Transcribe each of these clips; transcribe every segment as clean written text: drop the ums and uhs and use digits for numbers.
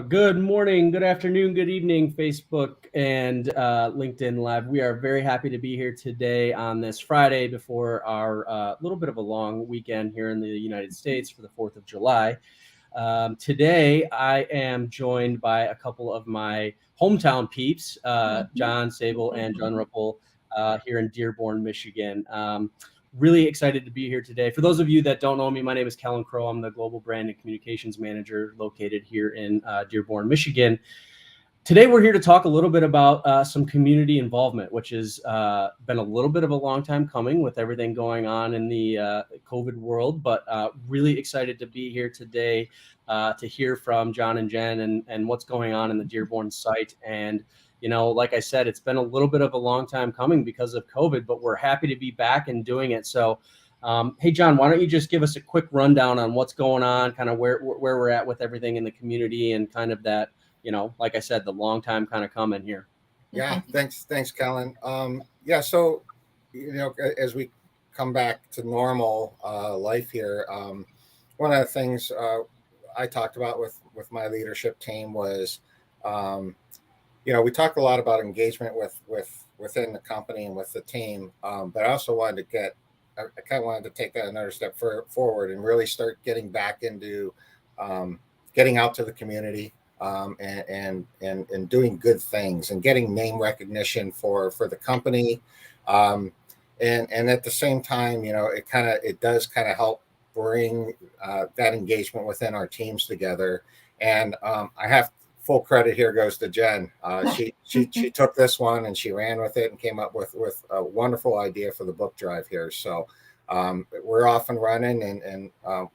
Good morning, good afternoon, good evening, Facebook and LinkedIn Live. We are very happy to be here today on this Friday before our little bit of a long weekend here in the United States for the 4th of July. Today, I am joined by a couple of my hometown peeps, John Sable and John Ruppel, here in Dearborn, Michigan. Really excited to be here today. For those of you that don't know me, my name is Kellen. I'm the Global Brand and Communications Manager located here in Dearborn, Michigan. Today, we're here to talk a little bit about some community involvement, which has been a little bit of a long time coming with everything going on in the COVID world, but really excited to be here today to hear from John and Jen and what's going on in the Dearborn site. And like I said, it's been a little bit of a long time coming because of COVID, but we're happy to be back and doing it. So, hey, John, why don't you just give us a quick rundown on what's going on, kind of where we're at with everything in the community and kind of that, like I said, the long time kind of coming here. Yeah, thanks, Kellen. So, as we come back to normal life here, one of the things I talked about with my leadership team was, we talked a lot about engagement within the company and with the team, but I also wanted to I kind of wanted to take that another step forward and really start getting back into getting out to the community and doing good things and getting name recognition for the company, and at the same time, it does kind of help bring that engagement within our teams together. And I have full credit here goes to Jen. She took this one and she ran with it and came up with a wonderful idea for the book drive here. So we're off and running, and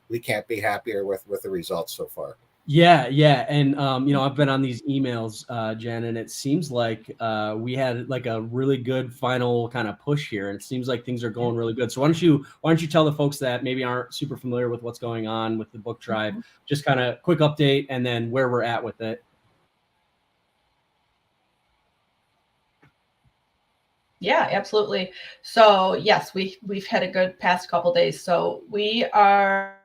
we can't be happier with the results so far. Yeah. And, I've been on these emails, Jen, and it seems like we had like a really good final kind of push here. And it seems like things are going really good. So why don't you tell the folks that maybe aren't super familiar with what's going on with the book drive, just kind of quick update and then where we're at with it. Yeah, absolutely. So yes, we've had a good past couple days. So we are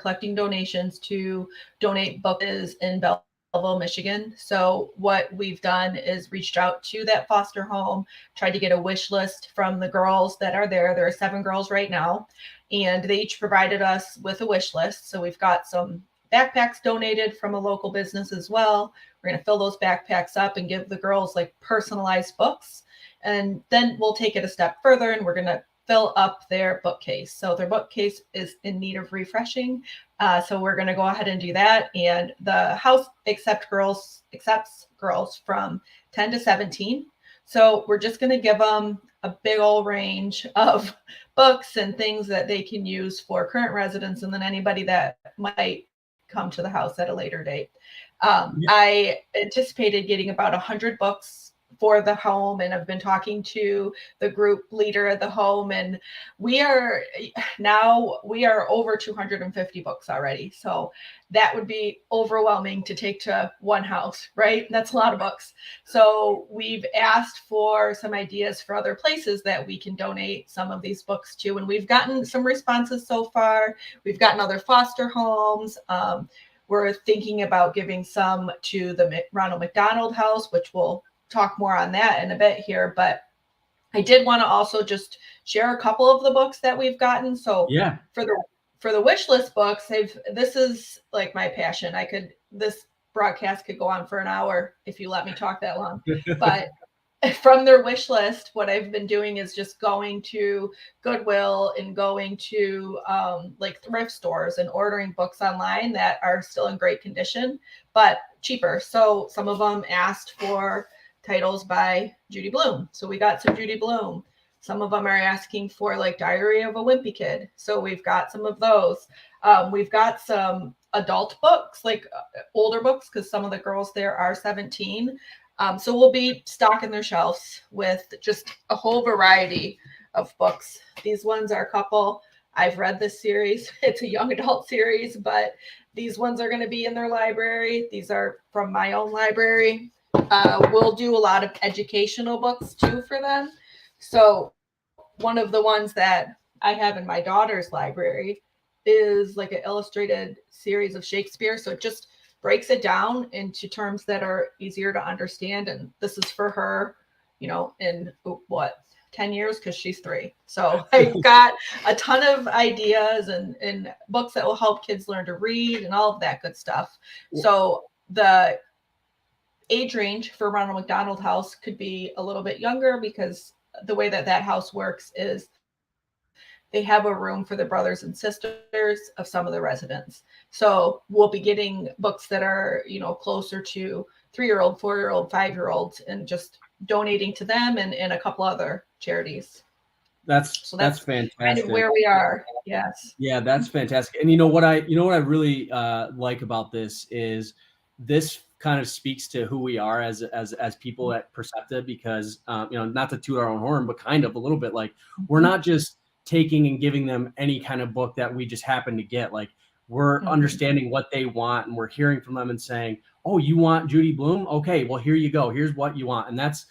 collecting donations to donate books in Belleville, Michigan. So what we've done is reached out to that foster home, tried to get a wish list from the girls that are there. There are 7 girls right now, and they each provided us with a wish list. So we've got some backpacks donated from a local business as well. We're going to fill those backpacks up and give the girls like personalized books. And then we'll take it a step further and we're going to fill up their bookcase. So their bookcase is in need of refreshing. So we're going to go ahead and do that. And the house accepts girls from 10 to 17. So we're just going to give them a big old range of books and things that they can use for current residents and then anybody that might come to the house at a later date. I anticipated getting about 100 books for the home, and I've been talking to the group leader at the home, and we are over 250 books already. So that would be overwhelming to take to one house, right? That's a lot of books. So we've asked for some ideas for other places that we can donate some of these books to, and we've gotten some responses so far. We've gotten other foster homes. We're thinking about giving some to the Ronald McDonald House, which will talk more on that in a bit here, but I did want to also just share a couple of the books that we've gotten. So yeah, for the wish list books, this is like my passion. This broadcast could go on for an hour if you let me talk that long. But from their wish list, what I've been doing is just going to Goodwill and going to like thrift stores and ordering books online that are still in great condition, but cheaper. So some of them asked for titles by Judy Blume. So we got some Judy Blume. Some of them are asking for like Diary of a Wimpy Kid. So we've got some of those. We've got some adult books, like older books, because some of the girls there are 17. So we'll be stocking their shelves with just a whole variety of books. These ones are a couple. I've read this series. It's a young adult series, but these ones are going to be in their library. These are from my own library. We'll do a lot of educational books too for them. So one of the ones that I have in my daughter's library is like an illustrated series of Shakespeare. So just breaks it down into terms that are easier to understand. And this is for her, in what, 10 years, because she's 3. So I've got a ton of ideas and books that will help kids learn to read and all of that good stuff. So the age range for Ronald McDonald House could be a little bit younger, because the way that house works is they have a room for the brothers and sisters of some of the residents. So we'll be getting books that are, closer to 3-year-old, 4-year-old, 5-year-olds, and just donating to them and a couple other charities. That's fantastic. Kind of where we are. Yes. Yeah, that's fantastic. And what I really like about this is this kind of speaks to who we are as people at Percepta, because not to toot our own horn, but kind of a little bit, like, we're not just taking and giving them any kind of book that we just happen to get. Like, we're understanding what they want, and we're hearing from them and saying, oh, you want Judy Blume? Okay, well, here you go. Here's what you want. And that's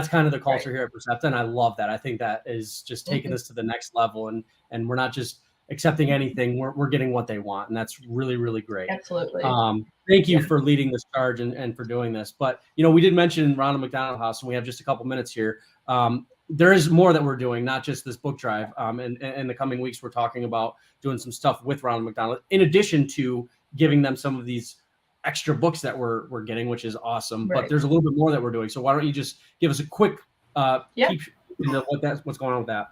kind of the culture here at Percepta, and I love that. I think that is just taking this to the next level, and we're not just accepting anything. We're getting what they want, and that's really, really great. Absolutely. Thank you for leading this charge and for doing this. But we did mention Ronald McDonald House, and we have just a couple minutes here. There is more that we're doing, not just this book drive. And in the coming weeks, we're talking about doing some stuff with Ronald McDonald, in addition to giving them some of these extra books that we're getting, which is awesome. But there's a little bit more that we're doing. So why don't you just give us a quick peep into what's going on with that?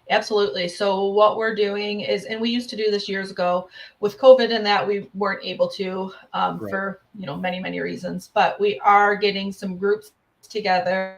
Absolutely. So what we're doing is, and we used to do this years ago with COVID, and that we weren't able to for many, many reasons, but we are getting some groups together.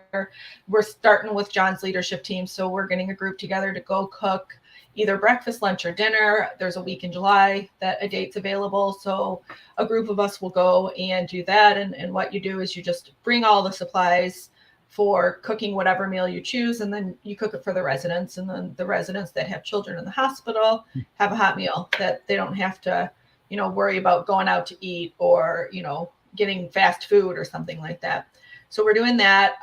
We're starting with John's leadership team. So we're getting a group together to go cook either breakfast, lunch, or dinner. There's a week in July that a date's available. So a group of us will go and do that. And what you do is you just bring all the supplies for cooking whatever meal you choose, and then you cook it for the residents. And then the residents that have children in the hospital have a hot meal that they don't have to, worry about going out to eat or, getting fast food or something like that. So we're doing that.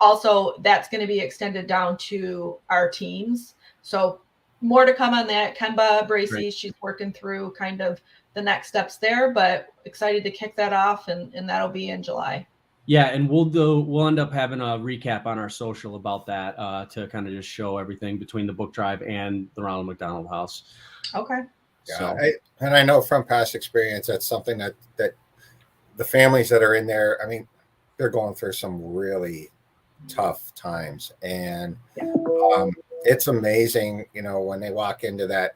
Also, that's going to be extended down to our teams. So more to come on that. Kemba Bracey, she's working through kind of the next steps there, but excited to kick that off, and that'll be in July. Yeah, and we'll end up having a recap on our social about that to kind of just show everything between the book drive and the Ronald McDonald House. Okay. Yeah, so. I know from past experience, that's something that the families that are in there, I mean, they're going through some really tough times, and it's amazing, when they walk into that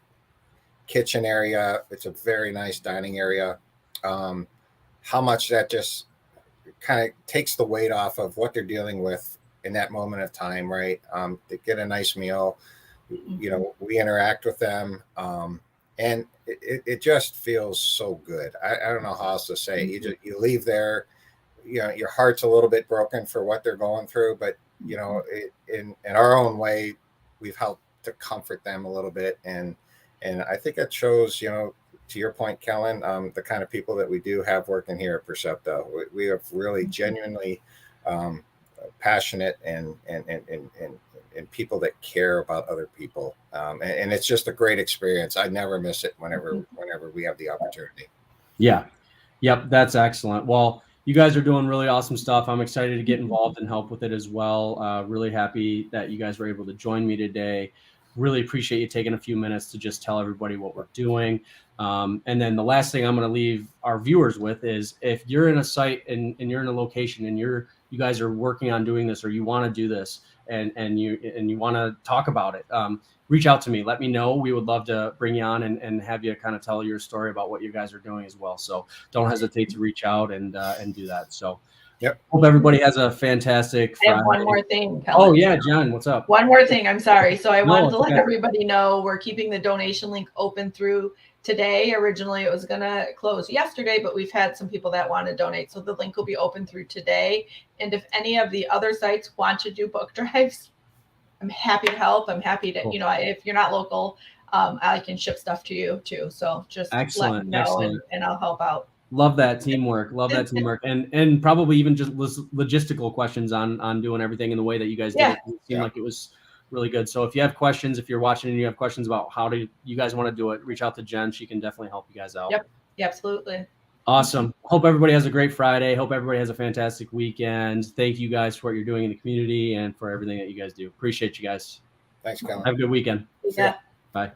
kitchen area. It's a very nice dining area. How much that just kind of takes the weight off of what they're dealing with in that moment of time, right? They get a nice meal, we interact with them, and it just feels so good. I don't know how else to say. You leave there, your heart's a little bit broken for what they're going through, but in our own way, we've helped to comfort them a little bit, and I think it shows, to your point, Kellen, the kind of people that we do have working here at Percepta. We have really genuinely passionate and people that care about other people, and it's just a great experience. I never miss it whenever we have the opportunity. Yeah, yep, that's excellent. Well, you guys are doing really awesome stuff. I'm excited to get involved and help with it as well. Really happy that you guys were able to join me today. Really appreciate you taking a few minutes to just tell everybody what we're doing. And then the last thing I'm going to leave our viewers with is, if you're in a site and you're in a location and you guys are working on doing this, or you want to do this and you want to talk about it, reach out to me. Let me know. We would love to bring you on and have you kind of tell your story about what you guys are doing as well. So don't hesitate to reach out and do that. So yep. Hope everybody has a fantastic Friday. I have one more thing, Kellen. Oh yeah, John, what's up? One more thing. I'm sorry. So I wanted to let everybody know we're keeping the donation link open through today. Originally, it was going to close yesterday, but we've had some people that want to donate. So the link will be open through today. And if any of the other sites want to do book drives, I'm happy to help. I'm happy to, if you're not local, I can ship stuff to you too. So just let me know and I'll help out. Love that teamwork. And probably even just logistical questions on doing everything in the way that you guys did. It seemed like it was really good. So if you have questions, if you're watching and you have questions about how do you guys want to do it, reach out to Jen. She can definitely help you guys out. Yep. Yeah, absolutely. Awesome. Hope everybody has a great Friday. Hope everybody has a fantastic weekend. Thank you guys for what you're doing in the community and for everything that you guys do. Appreciate you guys. Thanks, Kellen. Have a good weekend. Yeah. Bye.